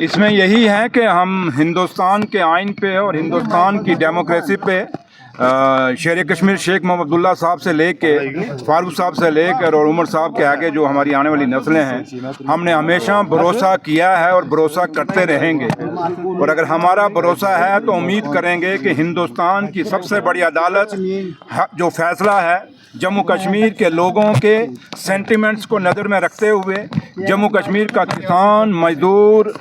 इसमें यही है कि हम हिंदुस्तान के आइन पे और हिंदुस्तान की डेमोक्रेसी पे शेर कश्मीर शेख मोहम्मद अब्दुल्ला साहब से लेके फारूक साहब से लेकर और उमर साहब के आगे जो हमारी आने वाली नस्लें हैं, हमने हमेशा भरोसा किया है और भरोसा करते रहेंगे। और अगर हमारा भरोसा है तो उम्मीद करेंगे कि हिंदुस्तान की सबसे बड़ी अदालत जो फैसला है जम्मू कश्मीर के लोगों के सेंटिमेंट्स को नज़र में रखते हुए, जम्मू कश्मीर का किसान, मजदूर,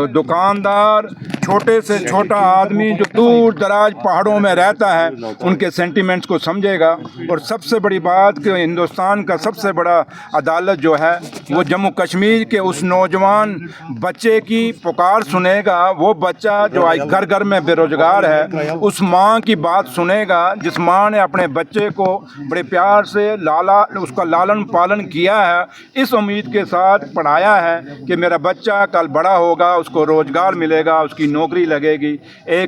दुकानदार, छोटे से छोटा आदमी जो दूर दराज पहाड़ों में रहता है, उनके सेंटिमेंट्स को समझेगा। और सबसे बड़ी बात कि हिंदुस्तान का सबसे बड़ा अदालत जो है वो जम्मू कश्मीर के उस नौजवान बच्चे की पुकार सुनेगा। वो बच्चा जो आज घर घर में बेरोजगार है, उस माँ की बात सुनेगा जिस माँ ने अपने बच्चे को बड़े प्यार से उसका लालन पालन किया है, इस उम्मीद के साथ पढ़ाया है कि मेरा बच्चा कल बड़ा होगा, उसको रोज़गार मिलेगा, उसकी नौकरी लगेगी।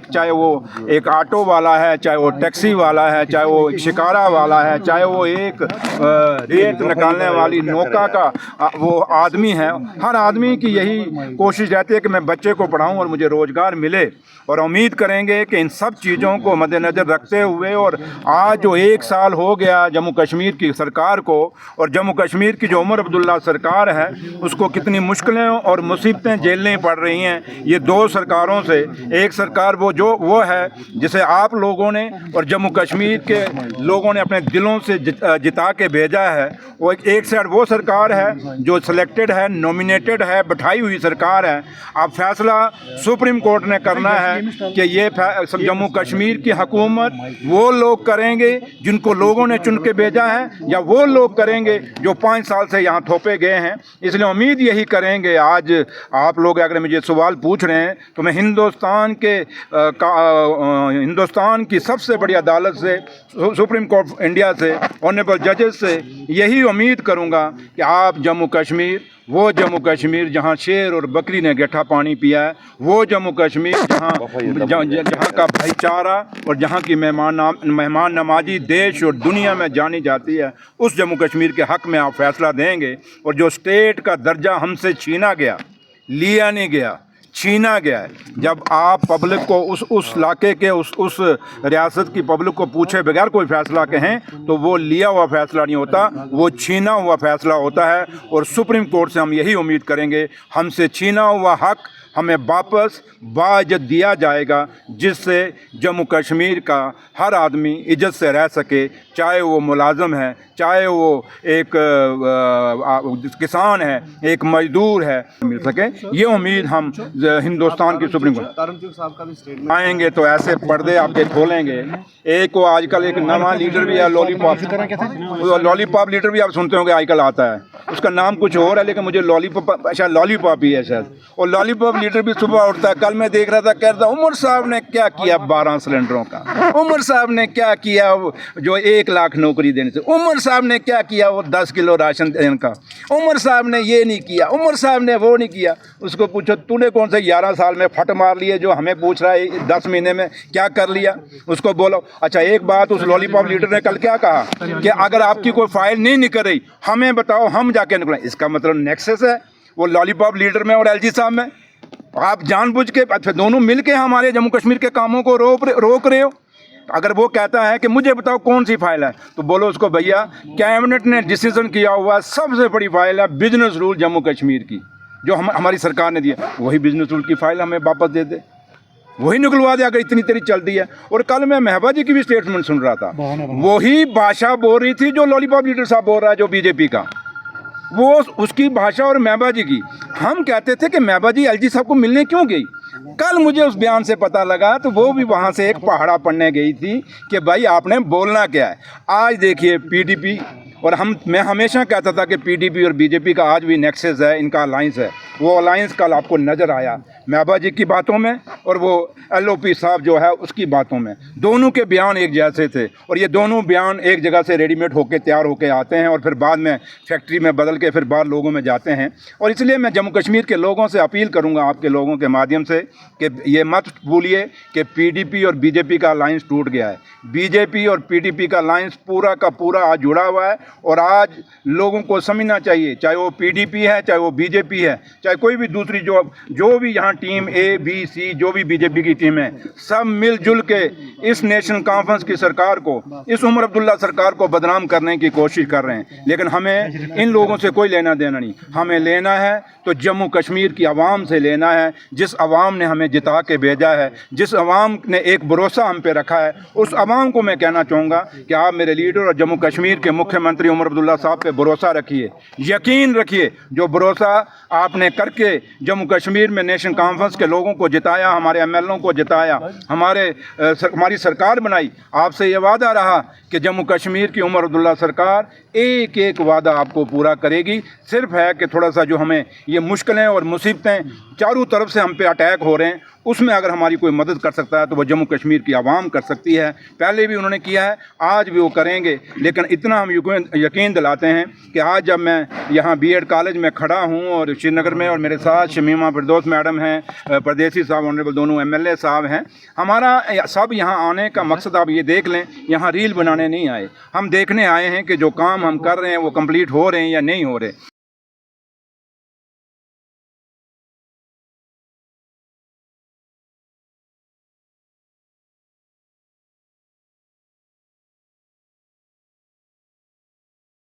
चाहे वो एक ऑटो वाला है, चाहे वो टैक्सी वाला है, चाहे वो एक शिकारा वाला है, चाहे वो एक रेत निकालने वाली नौका का वो आदमी है, हर आदमी की यही कोशिश रहती है कि मैं बच्चे को पढ़ाऊँ और मुझे रोज़गार मिले। और उम्मीद करेंगे कि इन सब चीज़ों को मद्देनज़र रखते हुए, और आज जो 1 साल हो गया जम्मू कश्मीर की सरकार को, और जम्मू कश्मीर की जो उमर अब्दुल्ला सरकार है उसको कितनी मुश्किलें और मुसीबतें झेलनी पड़ रही हैं ये 2 सरकारों से। एक सरकार वो है जिसे आप लोगों ने और जम्मू कश्मीर के लोगों ने अपने दिलों से जिता के भेजा है। वो एक साइड वो सरकार है जो सिलेक्टेड है, नॉमिनेटेड है, बैठाई हुई सरकार है। अब फैसला सुप्रीम कोर्ट ने करना है कि ये जम्मू कश्मीर की हुकूमत वो लोग करेंगे जिनको लोगों ने चुन के भेजा है, या वो लोग करेंगे जो 5 साल से यहाँ थोपे गए हैं। इसलिए उम्मीद यही करेंगे। आज आप लोग अगर मुझे सवाल पूछ रहे हैं तो मैं हिंदुस्तान की सबसे बड़ी अदालत से, सुप्रीम कोर्ट इंडिया से, ऑनरेबल जजेस से यही उम्मीद करूँगा कि आप जम्मू कश्मीर, वो जम्मू कश्मीर जहाँ शेर और बकरी ने गठा पानी पिया है, वो जम्मू कश्मीर जहाँ का भाईचारा और जहाँ की मेहमान नवाजी देश और दुनिया में जानी जाती है, उस जम्मू कश्मीर के हक़ में आप फैसला देंगे। और जो स्टेट का दर्जा हमसे छीना गया, लिया नहीं गया, छीना गया है, जब आप पब्लिक को उस इलाके के उस रियासत की पब्लिक को पूछे बगैर कोई फैसला कहें तो वो लिया हुआ फैसला नहीं होता, वो छीना हुआ फैसला होता है। और सुप्रीम कोर्ट से हम यही उम्मीद करेंगे हमसे छीना हुआ हक़ हमें वापस बाइज्जत दिया जाएगा, जिससे जम्मू कश्मीर का हर आदमी इज्जत से रह सके, चाहे वो मुलाजम है, चाहे वो एक किसान है, एक मजदूर है, मिल सके। ये उम्मीद हम हिंदुस्तान की सुप्रीम कोर्ट आएंगे तो ऐसे पर्दे आपके खोलेंगे। एक वो आजकल एक नवा लीडर भी है, लॉलीपॉप लीडर भी आप सुनते होंगे आजकल आता है, उसका नाम कुछ और है लेकिन मुझे लॉलीपॉप ही है शायद। और लॉलीपॉप लीडर भी सुबह उठता है, कल मैं देख रहा था, कह रहा था उमर साहब ने क्या किया 12 सिलेंडरों का, उमर साहब ने क्या किया जो 1 लाख नौकरी देने से, उमर साहब ने क्या किया वो 10 किलो राशन देने का, उमर साहब ने ये नहीं किया, उमर साहब ने वो नहीं किया। उसको पूछो तूने कौन से 11 साल में फट मार लिए जो हमें पूछ रहा है 10 महीने में क्या कर लिया, उसको बोलो। अच्छा एक बात उस लॉलीपॉप लीडर ने कल क्या कहा कि अगर आपकी कोई फाइल नहीं निकल रही हमें बताओ, हम जाके निकलें। इसका मतलब नेक्सस है वो लॉलीपॉप लीडर में और एलजी साहब में। आप जानबूझ के अच्छा दोनों मिलके हमारे जम्मू कश्मीर के कामों को रोक रहे हो। अगर वो कहता है कि मुझे बताओ कौन सी फाइल है तो बोलो उसको भैया कैबिनेट ने डिसीजन किया हुआ सबसे बड़ी फाइल है बिजनेस रूल जम्मू कश्मीर की, जो हमारी सरकार ने दिया, वही बिजनेस रूल की फाइल हमें वापस दे दे, वही निकलवा दे अगर इतनी तेरी चलती है। और कल मैं महबा जी की भी स्टेटमेंट सुन रहा था, वही भाषा बोल रही थी जो लॉलीपॉप लीडर साहब बोल रहा है, जो बीजेपी का, वो उसकी भाषा और महबा जी की। हम कहते थे कि महबा जी एलजी साहब को मिलने क्यों गई, कल मुझे उस बयान से पता लगा तो वो भी वहाँ से एक पहाड़ा पढ़ने गई थी कि भाई आपने बोलना क्या है। आज देखिए पीडीपी, और मैं हमेशा कहता था कि पीडीपी और बीजेपी का आज भी नेक्सस है, इनका अलायंस है, वो अलायंस कल आपको नज़र आया महबा जी की बातों में और वो LOP साहब जो है उसकी बातों में। दोनों के बयान एक जैसे थे और ये दोनों बयान एक जगह से रेडीमेड होके तैयार होके आते हैं और फिर बाद में फैक्ट्री में बदल के फिर बाहर लोगों में जाते हैं। और इसलिए मैं जम्मू कश्मीर के लोगों से अपील करूँगा, आपके लोगों के माध्यम से, कि ये मत भूलिए कि PDP और BJP का अलायंस टूट गया है। BJP और PDP का अलायंस पूरा का पूरा आज जुड़ा हुआ है और आज लोगों को समझना चाहिए, चाहे वो PDP है, चाहे वो BJP है, चाहे कोई भी दूसरी जो भी यहाँ टीम A, B, C जो भी BJP की टीम है, सब मिलजुल के इस नेशनल कॉन्फ्रेंस की सरकार को, इस उमर अब्दुल्ला सरकार को बदनाम करने की कोशिश कर रहे हैं। लेकिन हमें इन लोगों से कोई लेना देना नहीं। हमें लेना है तो जम्मू कश्मीर की आवाम से लेना है, जिस आवाम ने हमें जिता के भेजा है, जिस आवाम ने एक भरोसा हम पे रखा है, उस आवाम को मैं कहना चाहूँगा कि आप मेरे लीडर और जम्मू कश्मीर के मुख्यमंत्री उमर अब्दुल्ला साहब पे भरोसा रखिए, यकीन रखिए। जो भरोसा आपने करके जम्मू कश्मीर में नेशनल कॉन्फ्रेंस के लोगों को जिताया, हमारे MLOं को जिताया, हमारी सरकार बनाई, आपसे ये वादा रहा कि जम्मू कश्मीर की उमर अब्दुल्ला सरकार एक एक वादा आपको पूरा करेगी। सिर्फ है कि थोड़ा सा जो हमें ये मुश्किलें और मुसीबतें चारों तरफ से हम पे अटैक हो रहे हैं, उसमें अगर हमारी कोई मदद कर सकता है तो वो जम्मू कश्मीर की आवाम कर सकती है। पहले भी उन्होंने किया है, आज भी वो करेंगे। लेकिन इतना हम यकीन दिलाते हैं कि आज जब मैं यहाँ BED कॉलेज में खड़ा हूँ और श्रीनगर में, और मेरे साथ शमीमा फिरदौस मैडम हैं, परदेसी साहब ऑनरेबल दोनों MLA साहब हैं, हमारा सब यहाँ आने का मकसद आप ये देख लें, यहाँ रील बनाने नहीं आए, हम देखने आए हैं कि जो काम हम कर रहे हैं वो कंप्लीट हो रहे हैं या नहीं हो रहे।